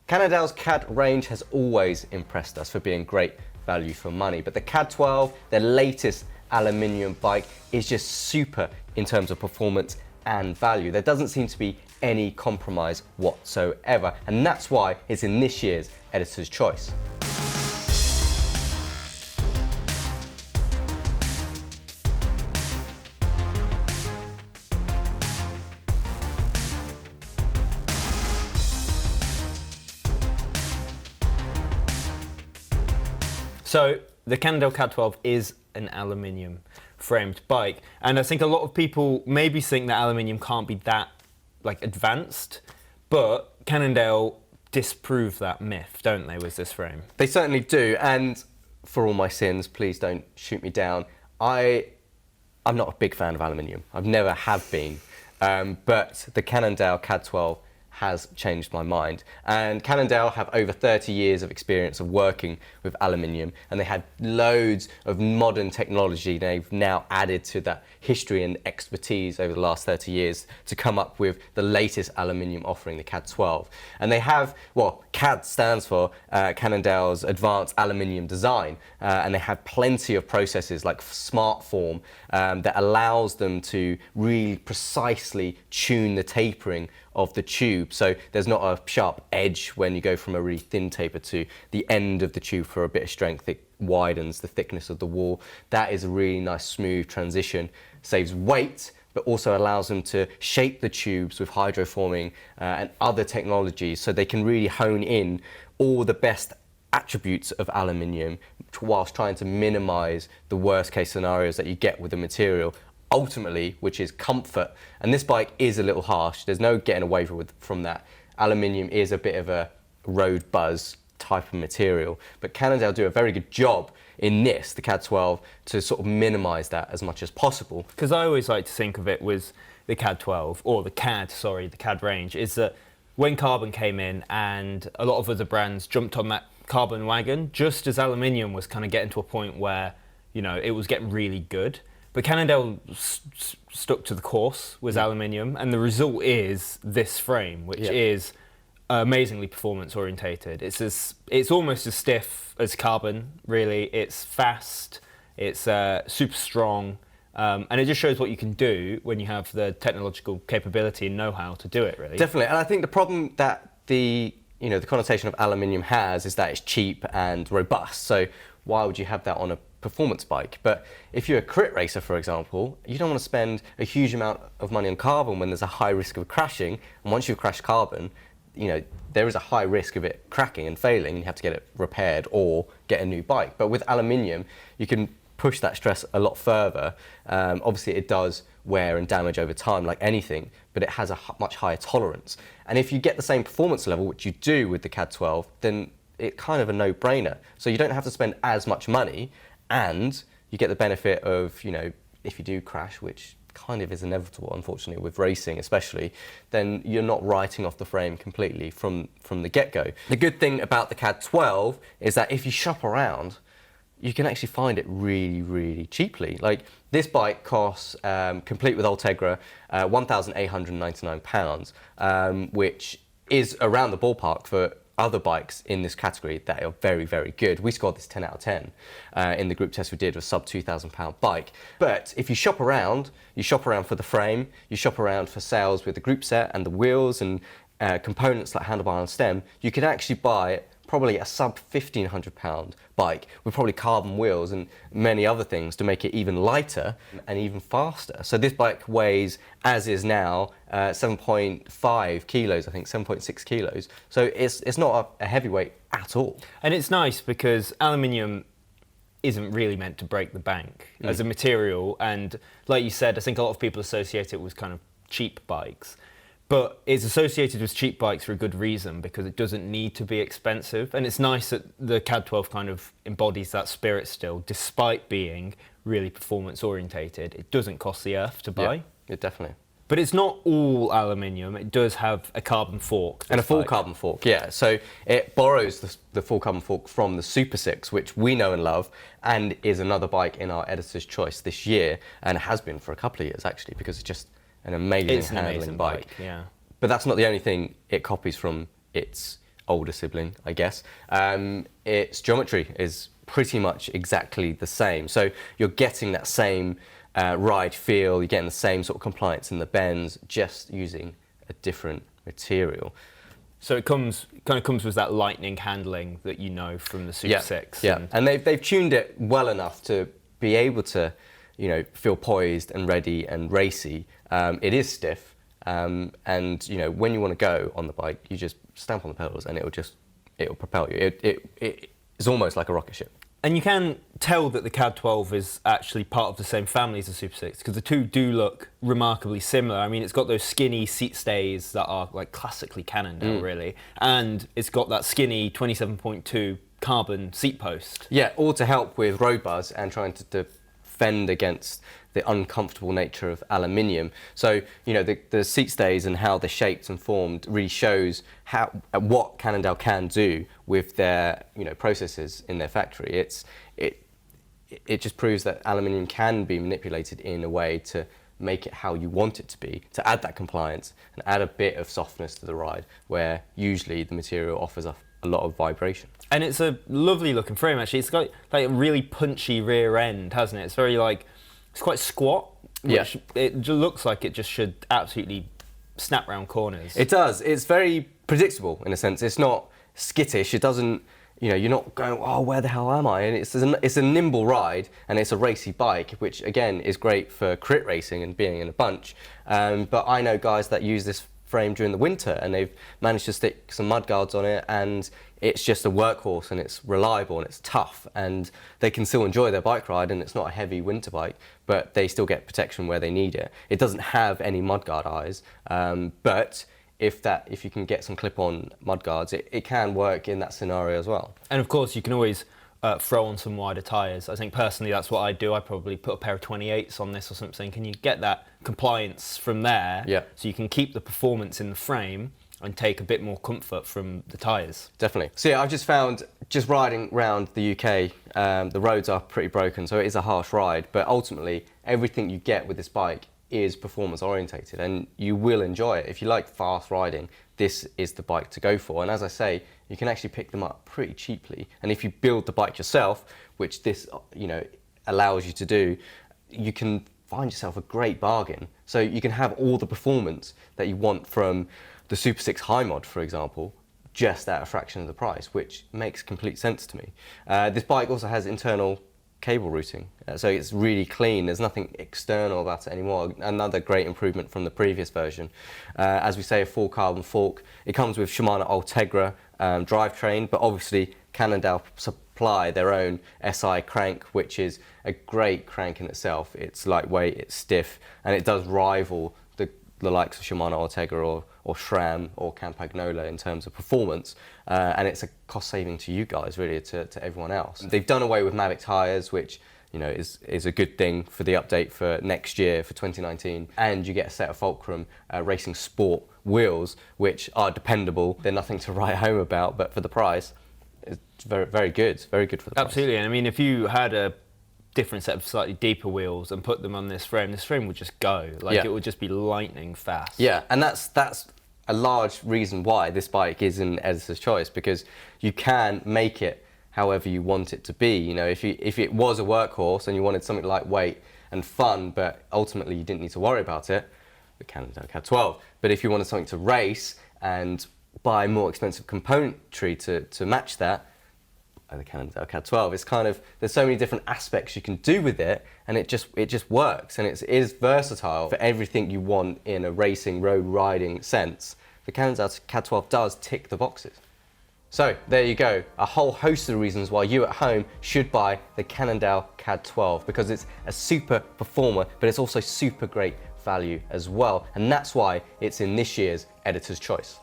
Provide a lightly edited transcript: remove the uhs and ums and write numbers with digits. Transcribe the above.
Cannondale's CAD range has always impressed us for being great value for money, but the CAAD12, their latest aluminium bike, is just super in terms of performance and value. There doesn't seem to be any compromise whatsoever, and that's why it's in this year's Editor's Choice. So the Cannondale CAAD12 is an aluminium framed bike, and I think a lot of people maybe think that aluminium can't be that advanced, but Cannondale disprove that myth, don't they, with this frame? They certainly do, and for all my sins, please don't shoot me down. I'm not a big fan of aluminium. I've never have been, but the Cannondale CAAD12 has changed my mind. And Cannondale have over 30 years of experience of working with aluminium, and they had loads of modern technology they've now added to that history and expertise over the last 30 years to come up with the latest aluminium offering, the CAAD12. And they have, well, CAD stands for Cannondale's Advanced Aluminium Design, and they have plenty of processes like smart form that allows them to really precisely tune the tapering of the tube, so there's not a sharp edge when you go from a really thin taper to the end of the tube for a bit of strength. It widens the thickness of the wall. That is a really nice smooth transition, saves weight, but also allows them to shape the tubes with hydroforming and other technologies, so they can really hone in all the best attributes of aluminium whilst trying to minimize the worst case scenarios that you get with the material, ultimately, which is comfort. And this bike is a little harsh. There's no getting away from that. Aluminium is a bit of a road buzz type of material, but Cannondale do a very good job in this, the CAAD12, to sort of minimize that as much as possible. Because I always like to think of it with the CAAD12, or the CAD range, is that when carbon came in and a lot of other brands jumped on that carbon wagon, just as aluminium was kind of getting to a point where, you know, it was getting really good. But Cannondale stuck to the course with aluminium, and the result is this frame, which is amazingly performance orientated. It's almost as stiff as carbon, really. It's fast, it's super strong, and it just shows what you can do when you have the technological capability and know-how to do it, really. Definitely, and I think the problem that the connotation of aluminium has is that it's cheap and robust. So why would you have that on a performance bike? But if you're a crit racer, for example, you don't want to spend a huge amount of money on carbon when there's a high risk of crashing. And once you've crashed carbon, there is a high risk of it cracking and failing, and you have to get it repaired or get a new bike. But with aluminium, you can push that stress a lot further. Obviously, it does wear and damage over time, like anything, but it has a much higher tolerance. And if you get the same performance level, which you do with the CAAD12, then it's kind of a no-brainer. So you don't have to spend as much money, and you get the benefit of, if you do crash, which kind of is inevitable, unfortunately, with racing especially, then you're not writing off the frame completely from the get-go. The good thing about the CAAD12 is that if you shop around, you can actually find it really, really cheaply. Like, this bike costs, complete with Ultegra, £1,899, which is around the ballpark for other bikes in this category that are very, very good. We scored this 10 out of 10 in the group test we did, with sub £2,000 bike. But if you shop around for the frame, you shop around for sales with the group set and the wheels and components like handlebar and stem, you can actually buy probably a sub £1,500 bike with probably carbon wheels and many other things to make it even lighter and even faster. So this bike weighs, as is now, 7.5 kilos, I think, 7.6 kilos. So it's not a heavyweight at all. And it's nice because aluminium isn't really meant to break the bank as a material. And like you said, I think a lot of people associate it with kind of cheap bikes. But it's associated with cheap bikes for a good reason, because it doesn't need to be expensive. And it's nice that the CAAD12 kind of embodies that spirit still, despite being really performance orientated. It doesn't cost the earth to buy. Yeah, definitely. But it's not all aluminium. It does have a carbon fork. And a full carbon fork, yeah. So it borrows the full carbon fork from the Super 6, which we know and love, and is another bike in our Editor's Choice this year, and has been for a couple of years, actually, because it's just an amazing handling bike. Yeah. But that's not the only thing it copies from its older sibling, I guess, its geometry is pretty much exactly the same. So you're getting that same ride feel, you're getting the same sort of compliance in the bends, just using a different material. So it kind of comes with that lightning handling that you know from the Super 6. Yeah, and they've tuned it well enough to be able to, you know, feel poised and ready and racy. It is stiff, and you know, when you want to go on the bike, you just stamp on the pedals and it'll propel you. It is almost like a rocket ship. And you can tell that the CAAD12 is actually part of the same family as the Super 6, because the two do look remarkably similar. I mean, it's got those skinny seat stays that are like classically Cannondale, really, and it's got that skinny 27.2 carbon seat post. Yeah, all to help with road buzz and trying to defend against the uncomfortable nature of aluminium. So, you know, the seat stays and how they're shaped and formed really shows what Cannondale can do with their, you know, processes in their factory. It just proves that aluminium can be manipulated in a way to make it how you want it to be, to add that compliance and add a bit of softness to the ride, where usually the material offers a lot of vibration. And it's a lovely looking frame, actually. It's got like a really punchy rear end, hasn't it? It's very like, it's quite squat, which it looks like it just should absolutely snap round corners. It does. It's very predictable in a sense. It's not skittish. It doesn't, you know, you're not going, oh, where the hell am I? And it's a nimble ride, and it's a racy bike, which again is great for crit racing and being in a bunch. But I know guys that use this frame during the winter, and they've managed to stick some mudguards on it, and it's just a workhorse, and it's reliable and it's tough, and they can still enjoy their bike ride, and it's not a heavy winter bike, but they still get protection where they need it. It doesn't have any mudguard eyes, but if you can get some clip-on mudguards, it can work in that scenario as well. And of course, you can always throw on some wider tyres. I think personally that's what I do. I probably put a pair of 28s on this or something. Can you get that compliance from there? Yeah. So you can keep the performance in the frame and take a bit more comfort from the tyres. Definitely. So yeah, I've just found, just riding around the UK, the roads are pretty broken, so it is a harsh ride, but ultimately everything you get with this bike is performance orientated, and you will enjoy it. If you like fast riding, this is the bike to go for. And as I say, you can actually pick them up pretty cheaply. And if you build the bike yourself, which this, you know, allows you to do, you can find yourself a great bargain. So you can have all the performance that you want from the Super 6 High Mod, for example, just at a fraction of the price, which makes complete sense to me. This bike also has internal cable routing, so it's really clean. There's nothing external about it anymore. Another great improvement from the previous version. As we say, a full carbon fork. It comes with Shimano Ultegra drivetrain, but obviously Cannondale supply their own SI crank, which is a great crank in itself. It's lightweight, it's stiff, and it does rival the likes of Shimano Ultegra or SRAM or Campagnola in terms of performance, and it's a cost saving to you guys, really, to everyone else. They've done away with Mavic tyres, which, you know, is a good thing for the update for next year, for 2019, and you get a set of Fulcrum Racing Sport wheels, which are dependable. They're nothing to write home about, but for the price, it's very, very good. Very good for the price. Absolutely, and I mean, if you had a different set of slightly deeper wheels and put them on this frame would just go. Like, it would just be lightning fast. Yeah, and that's a large reason why this bike is an editor's choice, because you can make it however you want it to be. You know, if it was a workhorse and you wanted something lightweight and fun, but ultimately you didn't need to worry about it, the Cannondale CAAD12. But if you wanted something to race and buy more expensive componentry to match that, the Cannondale CAAD12. It's kind of, there's so many different aspects you can do with it, and it just works, and it is versatile for everything you want in a racing, road riding sense. The Cannondale CAAD12 does tick the boxes. So there you go, a whole host of reasons why you at home should buy the Cannondale CAAD12, because it's a super performer, but it's also super great value as well, and that's why it's in this year's Editor's Choice.